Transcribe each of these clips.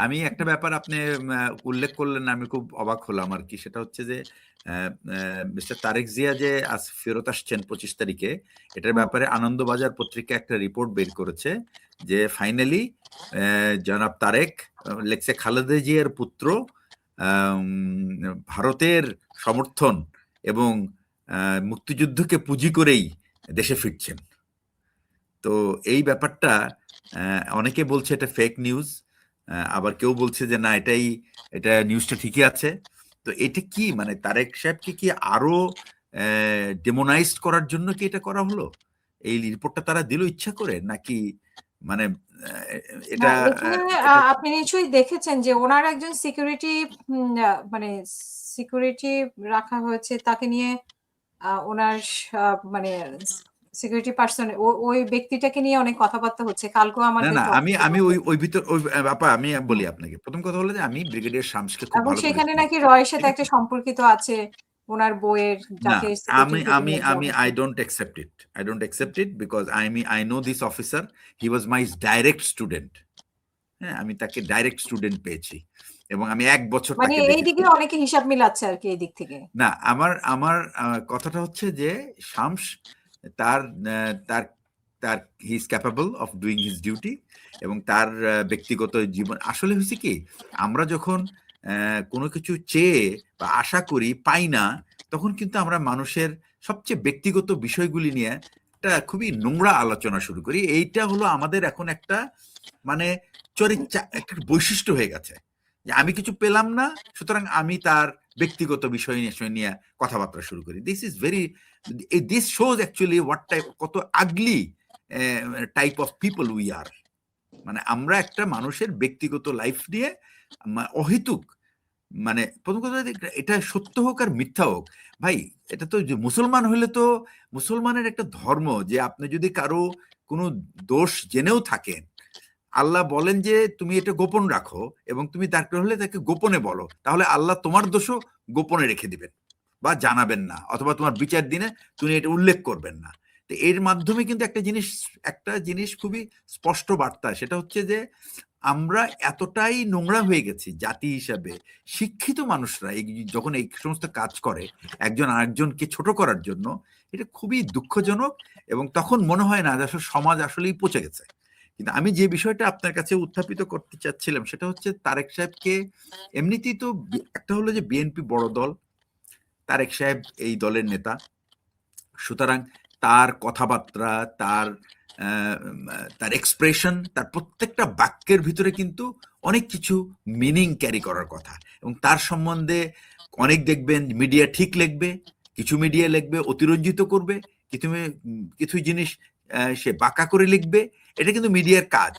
আমি একটা ব্যাপার আপনি উল্লেখ করলেন, আমি খুব অবাক হলাম আর কি। সেটা হচ্ছে যে মিস্টার তারেক জিয়া যে আজ ফেরত আসছেন 25 তারিখে, এটার ব্যাপারে আনন্দবাজার পত্রিকা একটা রিপোর্ট বের করেছে যে ফাইনালি জনাব তারেক লেখছে খালেদা জিয়ার পুত্র ভারতের সমর্থন এবং মুক্তিযুদ্ধকে পুঁজি করেই দেশে ফিরছেন। তো এই ব্যাপারটা অনেকে বলছে এটা ফেক নিউজ, আবার কেউ বলছে যে না এটা নিউজটা ঠিকই আছে। তো এটা কি মানে তারেক সাহেবকে কি আরো ডেমোনাইজ করার জন্য কি এটা করা হলো? এই রিপোর্টটা তারা দিল ইচ্ছা করে নাকি মানে এটা এখানে এটা আপনি নিশ্চয়ই দেখেছেন যে ওনার একজন সিকিউরিটি মানে সিকিউরিটি রাখা হয়েছে, তাকে নিয়ে ওনার মানে সিকিউরিটি পার্সন ওই ব্যক্তিটাকে নিয়ে অনেক কথাবার্তা হচ্ছে। কালকেও না আমাদের না আমি আমি ওই ভিতর ওই আপা আমি বলি আপনাকে, প্রথম কথা হলো যে আমি ব্রিগেডিয়ার শামসকে খুব এবং ভালো করে সেখানে চিনি, নাকি রয়ের ঠিক সাথে একটা আছে? সম্পর্কিত আছে ওনার বইয়ের, না, যাকে সিকিউরিটি আমি থেকে আমি নিয়ে আমি যাওয়া আই হয়েছে। Don't accept it. I don't accept it because I know this officer. He was my direct student. হ্যাঁ, আমি তাকে ডাইরেক্ট স্টুডেন্ট পেয়েছি এবং আমি 1 বছর মানে তাকে এইদিকে দেখেছি। অনেকে হিসাব মিলাচ্ছে আর কি এই দিক থেকে। না, আমার আমার কথাটা হচ্ছে যে শামস তার তার তার he is capable of doing his duty এবং তার ব্যক্তিগত জীবন আসলে হয়েছে কি, আমরা যখন কোনো কিছু চেয়ে বা আশা করি পাই না, তখন কিন্তু আমরা মানুষের সবচেয়ে ব্যক্তিগত বিষয়গুলি নিয়ে একটা খুবই নোংরা আলোচনা শুরু করি। এইটা হলো আমাদের এখন একটা মানে একটা বৈশিষ্ট্য হয়ে গেছে যে আমি কিছু পেলাম না, সুতরাং আমি তার ব্যক্তিগত বিষয় নিয়ে কথাবার্তা শুরু করি। This shows actually what type, কত ugly type of people we are. মানে আমরা একটা মানুষের ব্যক্তিগত লাইফ নিয়ে অহেতুক মানে প্রথম কথা, এটা সত্য হোক আর মিথ্যা হোক, ভাই এটা তো মুসলমান হলে তো মুসলমানের একটা ধর্ম যে আপনি যদি কারো কোনো দোষ জেনেও থাকেন, আল্লাহ বলেন যে তুমি এটা গোপন রাখো এবং তুমি দরকার হলে তাকে গোপনে বলো, তাহলে আল্লাহ তোমার দোষও গোপনে রেখে দিবেন বা জানাবেন না, অথবা তোমার বিচার দিনে তুমি এটা উল্লেখ করবেন না। তো এর মাধ্যমে কিন্তু একটা জিনিস খুবই স্পষ্ট বার্তা, সেটা হচ্ছে যে আমরা এতটাই নোংরা হয়ে গেছি জাতি হিসাবে। শিক্ষিত মানুষরা যখন এই সমস্ত কাজ করে একজন আরেকজনকে ছোট করার জন্য, এটা খুবই দুঃখজনক এবং তখন মনে হয় না আসলে সমাজ আসলেই পচে গেছে। কিন্তু আমি যে বিষয়টা আপনার কাছে উত্থাপিত করতে চাচ্ছিলাম সেটা হচ্ছে তারেক সাহেবকে এমনিতেই তো একটা হলো যে বিএনপি বড় দল, তারেক সাহেব এই দলের নেতা, সুতরাং তার কথাবার্তা, তার এক্সপ্রেশন, তার প্রত্যেকটা বাক্যের ভিতরে কিন্তু অনেক কিছু মিনিং ক্যারি করার কথা এবং তার সম্বন্ধে অনেক দেখবেন মিডিয়া ঠিক লিখবে, কিছু মিডিয়া লিখবে অতিরঞ্জিত করবে, কিছু জিনিস সে বাঁকা করে লিখবে, এটা কিন্তু মিডিয়ার কাজ।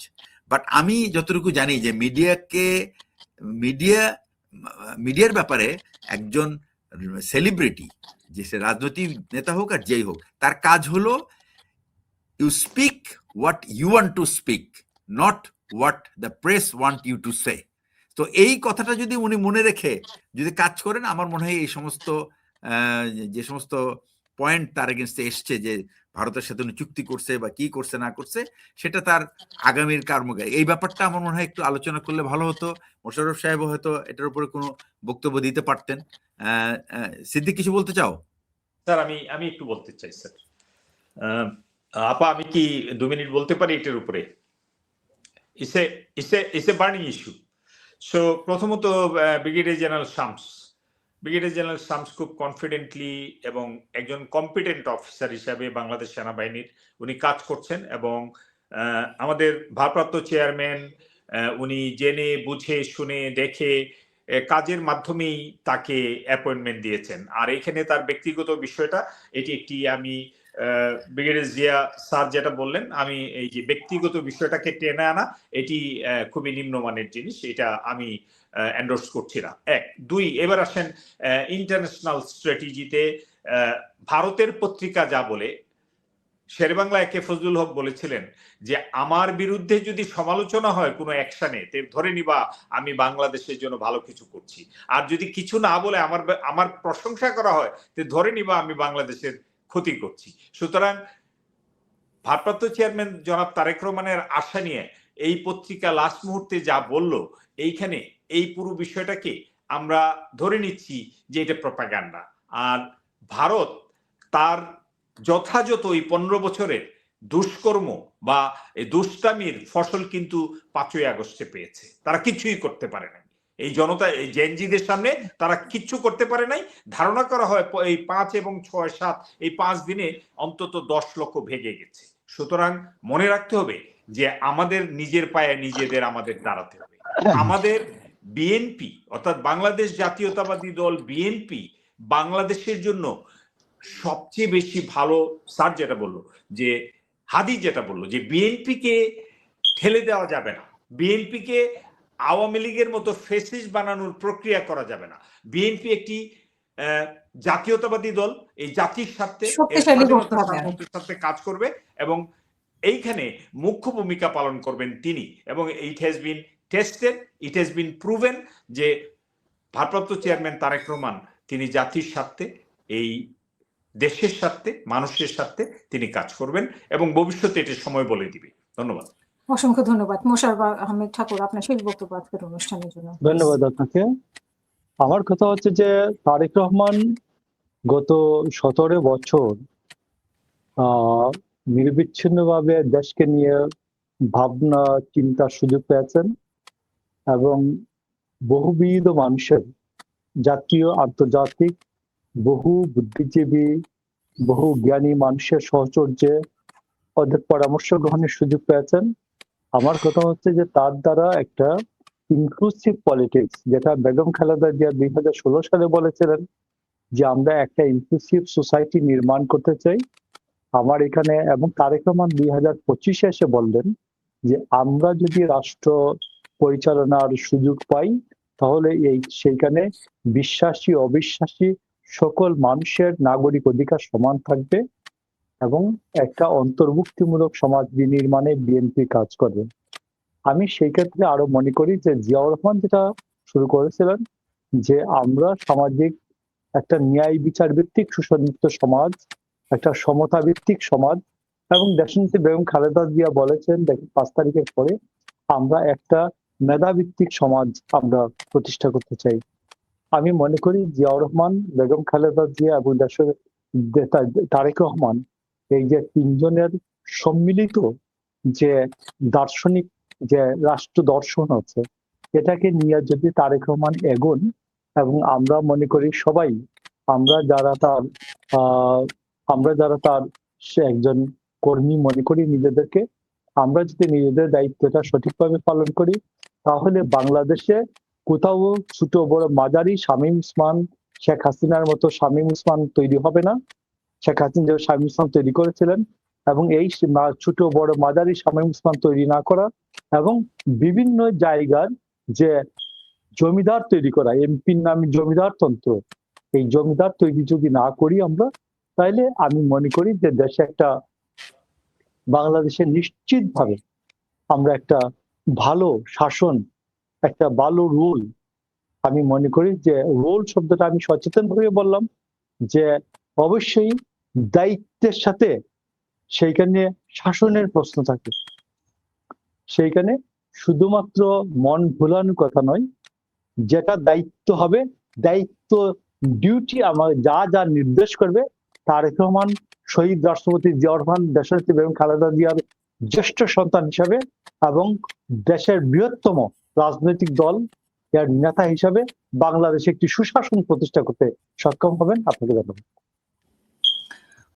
বাট আমি যতটুকু জানি যে মিডিয়া মিডিয়ার ব্যাপারে একজন সেলিব্রিটি, যে সে রাজনৈতিক নেতা হোক আর যেই হোক, তার কাজ হলো you speak what you want to speak, not what the press want you to say. তো এই কথাটা যদি উনি মনে রেখে যদি কাজ করেন, আমার মনে হয় এই সমস্ত যে সমস্ত পয়েন্ট তার এগেনস্টে এসছে যে ভারতের সাথে উনি চুক্তি করছে বা কি করছে না করছে, সেটা তার আগামীর কর্মকে এই ব্যাপারটা আমার মনে হয় একটু আলোচনা করলে ভালো হতো। মোশাররফ সাহেব হয়তো এটার উপরে কোনো বক্তব্য দিতে পারতেন। সিদ্দিক, কিছু বলতে চাও? স্যার আমি একটু বলতে চাই স্যার। আপা, আমি কি 2 মিনিট বলতে পারি এটার উপরে? It's a burning issue. So প্রথমত ব্রিগেডিয়ার জেনারেল শামস খুব কনফিডেন্টলি এবং একজন কম্পিটেন্ট অফিসার হিসাবে বাংলাদেশ সেনাবাহিনীর উনি কাজ করছেন এবং আমাদের ভারপ্রাপ্ত চেয়ারম্যান উনি জেনে বুঝে শুনে দেখে কাজের মাধ্যমেই তাকে অ্যাপয়েন্টমেন্ট দিয়েছেন। আর এখানে তার ব্যক্তিগত বিষয়টা এটি একটি আমি ব্রিগেডিয়ার জিয়া স্যার যেটা বললেন, আমি এই যে ব্যক্তিগত বিষয়টাকে টেনে আনা, এটি খুবই নিম্নমানের জিনিস, এটা আমি এন্ডোর্স করছি না। 1 2 এবার আসেন ইন্টারন্যাশনাল স্ট্র্যাটেজিতে ভারতের পত্রিকা যা বলে, শেরেবাংলা একে ফজলুল হক বলেছিলেন যে আমার বিরুদ্ধে যদি সমালোচনা হয় কোনো অ্যাকশনে, ধরে নিবা আমি বাংলাদেশের জন্য ভালো কিছু করছি, আর যদি কিছু না বলে আমার প্রশংসা করা হয় ধরে নিবা আমি বাংলাদেশের ক্ষতি করছি। সুতরাং ভারপ্রাপ্ত চেয়ারম্যান জনাব তারেক রহমানের আশা নিয়ে এই পত্রিকা লাস্ট মুহূর্তে যা বলল, এইখানে এই পুরো বিষয়টাকে আমরা ধরে নিচ্ছি যে এটা প্রপাগান্ডা। আর ভারত তার যথাযথ ওই 15 বছরের দুষ্কর্ম বা দুষ্টামির ফসল কিন্তু 5ই আগস্টে পেয়েছে। তারা কিছুই করতে পারে নাই, এই জনতা, এই জেনজিদের সামনে তারা কিচ্ছু করতে পারে নাই। ধারণা করা হয় এই 5 এবং 6, 7 এই 5 দিনে অন্তত 10 লক্ষ ভেঙে গেছে। সুতরাং মনে রাখতে হবে যে আমাদের নিজের পায়ে নিজেদের আমাদের দাঁড়াতে হবে। আমাদের বিএনপি অর্থাৎ বাংলাদেশ জাতীয়তাবাদী দল বিএনপি বাংলাদেশের জন্য সবচেয়ে বেশি ভালো। স্যার যেটা বললো, যে হাদি যেটা বললো, যে বিএনপিকে ঠেলে দেওয়া যাবে না, বিএনপিকে আওয়ামী লীগের মতো ফেসিস্ট বানানোর প্রক্রিয়া করা যাবে না। বিএনপি একটি জাতীয়তাবাদী দল, এই জাতির স্বার্থে, সার্বভৌমত্বের স্বার্থে কাজ করবে এবং এইখানে মুখ্য ভূমিকা পালন করবেন তিনি। এবং it has been tested, it has been proven যে ভারপ্রাপ্ত চেয়ারম্যান তারেক রহমান তিনি জাতির স্বার্থে, এই দেশের স্বার্থে, মানুষের স্বার্থে তিনি কাজ করবেন এবং ভবিষ্যতে এটির সময় বলে দিবে। ধন্যবাদ। অসংখ্য ধন্যবাদ মোশাররফ আহমেদ ঠাকুর, আপনার শেষ বক্তব্য আজকের অনুষ্ঠানের জন্য। ধন্যবাদ আপনাকে। আমার কথা হচ্ছে যে তারেক রহমান গত 17 বছর নিরবিচ্ছিন্নভাবে দেশকে নিয়ে ভাবনা চিন্তার সুযোগ পেয়েছেন এবং বহুবিধ মানুষের, জাতীয় আন্তর্জাতিক বহু বুদ্ধিজীবী, বহু জ্ঞানী মানুষের সহচর্যে অনেক পরামর্শ গ্রহণের সুযোগ পেয়েছেন। আমার কথা হচ্ছে যে তার দ্বারা একটা ইনক্লুসিভ পলিটিক্স, যেটা বেগম খালেদা জিয়া 2016 সালে বলেছিলেন যে আমরা একটা ইনক্লুসিভ সোসাইটি নির্মাণ করতে চাই। আমার এখানে, এবং তারেক রহমান 2025-এ এসে বললেন যে আমরা যদি রাষ্ট্র পরিচালনার সুযোগ পাই তাহলে সেইখানে বিশ্বাসী অবিশ্বাসী সকল মানুষের নাগরিক অধিকার সমান থাকবে এবং একটা অন্তর্ভুক্তিমূলক সমাজ বিনির্মাণে বিএনপি কাজ করবে। আমি সেই ক্ষেত্রে আরো মনে করি যে জিয়াউর রহমান যেটা শুরু করেছিলেন যে আমরা সামাজিক একটা ন্যায় বিচার ভিত্তিক সুসংযুক্ত সমাজ, একটা সমতা ভিত্তিক সমাজ, এবং দেশনীতি বেগম খালেদা জিয়া বলেছেন 5 তারিখের পরে আমরা একটা মেধাভিত্তিক সমাজ আমরা প্রতিষ্ঠা করতে চাই। আমি মনে করি জিয়াউর রহমান, বেগম খালেদা জিয়া এবং দেশের তারেক রহমান, এই যে তিনজনের সম্মিলিত যে দার্শনিক যে রাষ্ট্র দর্শন আছে, এটাকে নিয়ে যদি তারেক রহমান এগোন, এবং আমরা মনে করি সবাই, আমরা যারা তার সে একজন কর্মী মনে করি নিজেদেরকে, আমরা যদি নিজেদের দায়িত্বটা সঠিকভাবে পালন করি তাহলে বাংলাদেশে কোথাও ছোট বড় মাঝারি শামীম ওসমান, শেখ হাসিনার মতো শামীম ওসমান তৈরি হবে না। শেখ হাসিনা শামীম ওসমান তৈরি করেছিলেন, এবং এই ছোট বড় মাঝারি শামীম ওসমান তৈরি না করা এবং বিভিন্ন জায়গার যে জমিদার তৈরি করা, এমপির নামে জমিদার তন্ত্র, এই জমিদার তৈরি যদি না করি আমরা, তাহলে আমি মনে করি যে দেশে একটা বাংলাদেশে নিশ্চিতভাবে আমরা একটা ভালো শাসন, একটা ভালো রুল, আমি মনে করি যে রোল শব্দটা আমি সচেতন ভাবে বললাম যে অবশ্যই দায়িত্বের সাথে সেইখানে শাসনের প্রশ্ন থাকে। সেইখানে শুধুমাত্র মন ভুলানোর কথা নয়, যেটা দায়িত্ব হবে, দায়িত্ব ডিউটি আমার যা যা নির্দেশ করবে, তারেক রহমান শহীদ রাষ্ট্রপতি জিয়াউর রহমান দেশনেত্রী বেগম খালেদা জিয়ার জ্যেষ্ঠ সন্তান হিসাবে এবং দেশের বৃহত্তম রাজনৈতিক দল এর নেতা হিসাবে বাংলাদেশে একটি সুশাসন প্রতিষ্ঠা করতে সক্ষম হবেন। আপনাকে ধন্যবাদ।